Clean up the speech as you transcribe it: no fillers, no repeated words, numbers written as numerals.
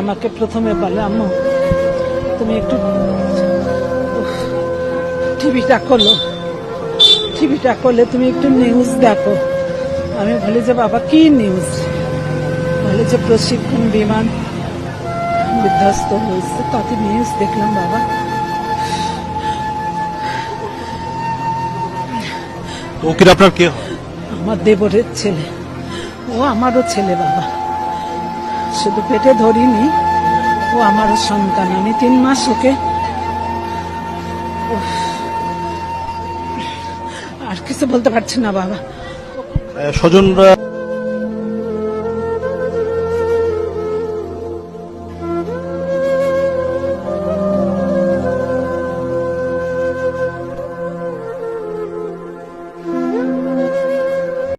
আমাকে প্রথমে বলে, আম্মু তুমি একটু টিভিটা করলে তুমি একটু নিউজ দেখো। আমি বলি যে বাবা কি নিউজ? বলে যে প্রশিক্ষণ বিমান বিধ্বস্ত হয়েছে, তাতে নিউজ দেখলাম বাবা। ও কি আপনার কে হয়? আমার দেবরের ছেলে, ও আমারও ছেলে বাবা। শুধু পেটে ধরিনি, ও আমারও সন্তান। আমি 3 মাস ওকে, আর কিছু বলতে পারছি না বাবা। স্বজনরা